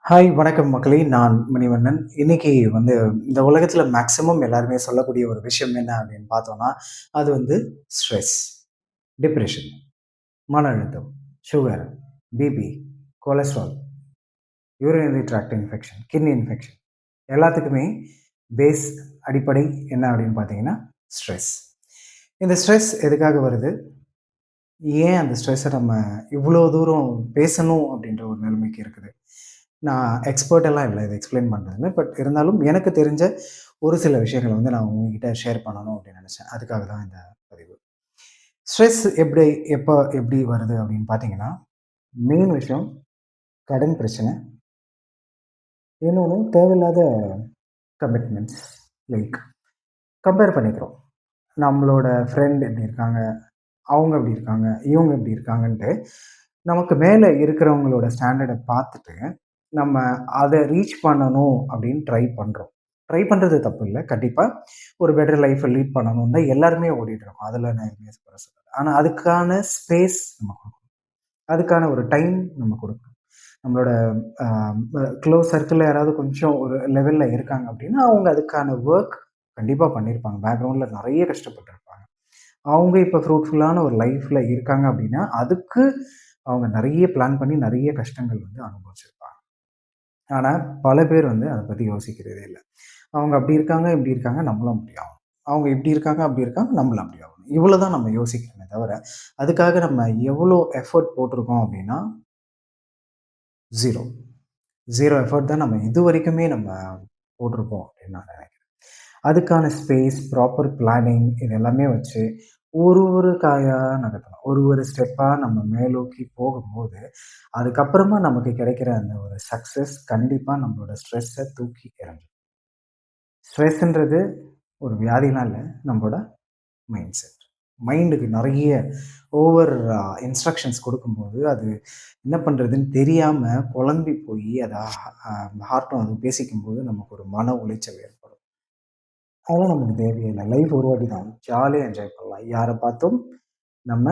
Hi வணக்கம் மக்களே! நான் மணிவண்ணன். இன்னைக்கு வந்து இந்த உலகத்தில மேக்ஸிமம் எல்லாருமே சொல்லக்கூடிய ஒரு விஷயம் என்ன அப்படின்னு பார்த்தோம்னா, அது வந்து ஸ்ட்ரெஸ், டிப்ரஷன், மன அழுத்தம், sugar, BP, cholesterol, urinary tract infection, kidney infection எல்லாத்துக்குமே பேஸ் அடிப்படை என்ன அப்படின்னு பார்த்தீங்கன்னா, ஸ்ட்ரெஸ். இந்த ஸ்ட்ரெஸ் எதுக்காக வருது? ஏன் அந்த ஸ்ட்ரெஸ்ஸ நம்ம இவ்வளோ தூரம் பேசணும் அப்படின்ற ஒரு நிலைமைக்கு இருக்குது? நான் எக்ஸ்பர்ட் எல்லாம் இல்ல இத எக்ஸ்ப்ளைன் பண்றதுல. பட் இருந்தாலும் எனக்கு தெரிஞ்ச ஒரு சில விஷயங்கள வந்து நான் உங்ககிட்ட ஷேர் பண்ணணும் அப்படின்னு நெனச்சேன். அதுக்காக தான் இந்த பதிவு. ஸ்ட்ரெஸ் எப்படி வருது அப்படின்னு பார்த்தீங்கன்னா, மெயின் விஷயம் கடன் பிரச்சனை. இன்னொன்னு தேவையில்லாத கமிட்மெண்ட்ஸ். லைக் கம்பேர் பண்ணிக்கிறோம். நம்மளோட ஃப்ரெண்ட் எப்படி இருக்காங்க, அவங்க எப்படி இருக்காங்க, இவங்க எப்படி இருக்காங்கன்ட்டு, நமக்கு மேல இருக்கிறவங்களோட ஸ்டாண்டர்ட பார்த்துட்டு நம்ம அத ரீச் பண்ணணும் அப்படின்னு ட்ரை பண்றோம். ட்ரை பண்றது தப்பு இல்ல. கண்டிப்பா ஒரு பெட்டர் லைஃப்ப லீட் பண்ணணும்னு தான் எல்லாருமே ஓடிட்டு இருக்கோம். அதுல நான் எதுவுமே குறை சொல்லல. ஆனா அதுக்கான ஸ்பேஸ் நம்ம குடுக்கணும். அதுக்கான ஒரு டைம் நம்ம குடுக்கணும். நம்மளோட அ க்ளோஸ் சர்க்கிள்ல யாராவது கொஞ்சம் ஒரு லெவல்ல இருக்காங்க அப்படின்னா, அவங்க அதுக்கான வொர்க் கண்டிப்பா பண்ணியிருப்பாங்க. பேக்கிரவுண்ட்ல நெறைய கஷ்டப்பட்டுருப்பாங்க. அவங்க இப்ப ஃப்ரூட்ஃபுல்லான ஒரு லைஃப்ல இருக்காங்க அப்படின்னா, அதுக்கு அவங்க நெறைய பிளான் பண்ணி நெறைய கஷ்டங்கள் வந்து அனுபவிச்சிருப்பாங்க. ஆனா, பல பேர் வந்து அத பத்தி யோசிக்கிறதே இல்ல. அவங்க அப்படி இருக்காங்க, இப்படி இருக்காங்க, நம்மளும் அப்படி ஆகணும். அவங்க இப்படி இருக்காங்க, அப்படி இருக்காங்க, நம்மளும் அப்படி ஆகணும். இவ்வளோ தான் நம்ம யோசிக்கிறோமே தவிர, அதுக்காக நம்ம எவ்வளோ எஃபோர்ட் போட்டிருக்கோம் அப்படின்னா, 0. 0 எஃபோர்ட் தான் நம்ம இதுவரைக்குமே நம்ம போட்டிருப்போம் அப்படின்னு நான் நினைக்கிறேன். அதுக்கான ஸ்பேஸ், ப்ராப்பர் பிளானிங் இது எல்லாமே வச்சு ஒரு ஒரு காயா நகர்த்தணும். ஒரு ஒரு ஸ்டெப்பா நம்ம மேலோக்கி போகும்போது, அதுக்கப்புறமா நமக்கு கிடைக்கிற அந்த ஒரு சக்சஸ் கண்டிப்பா நம்மளோட ஸ்ட்ரெஸ்ஸ தூக்கி எறிஞ்சிரும். ஸ்ட்ரெஸ்ன்றது ஒரு வியாதிலாம் இல்ல. நம்மளோட மைண்ட் செட். மைண்டுக்கு நெறைய ஓவர் இன்ஸ்ட்ரக்ஷன்ஸ் குடுக்கும்போது, அது என்ன பண்றதுன்னு தெரியாம குழம்பி போயி, அத ஹார்ட்டும் அதுவும் பேசிக்கும்போது நமக்கு ஒரு மன உளைச்சல் ஏற்படும். அதெல்லாம் நமக்கு தேவையே இல்ல. லைஃப் ஒரு வாட்டி தான். ஜாலியா என்ஜாய் பண்ணலாம். யார பார்த்தும் நம்ம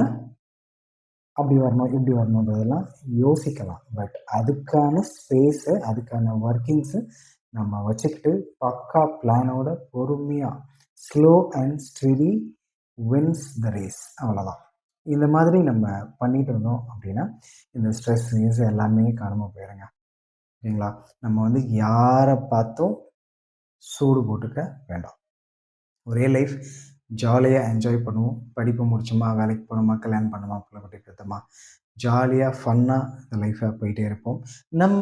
அப்படி வரணும், இப்படி வரணுன்றதெல்லாம் யோசிக்கலாம். பட் அதுக்கான ஸ்பேஸ, அதுக்கான ஒர்க்கிங்ஸ நம்ம வச்சுக்கிட்டு, பக்கா பிளானோட பொறுமையா, slow and steady wins the race அவ்வளோதான். இந்த மாதிரி நம்ம பண்ணிட்டு இருந்தோம் அப்படின்னா, இந்த ஸ்ட்ரெஸ், கிஸ் எல்லாமே காணாம போயிருங்க. சரிங்களா? நம்ம வந்து யார பார்த்தும் சூடு போட்டுக்க வேண்டாம். ஒரே லைஃப் ஜாலியா என்ஜாய் பண்ணுவோம். படிப்பு முடிச்சோமா, வேலைக்கு போனோமா, கல்யாணம் பண்ணோமா, புள்ள குட்டி பெத்தோமா, ஜாலியா, ஃபன்னா இந்த லைஃப்ப போயிட்டே இருப்போம். நம்ம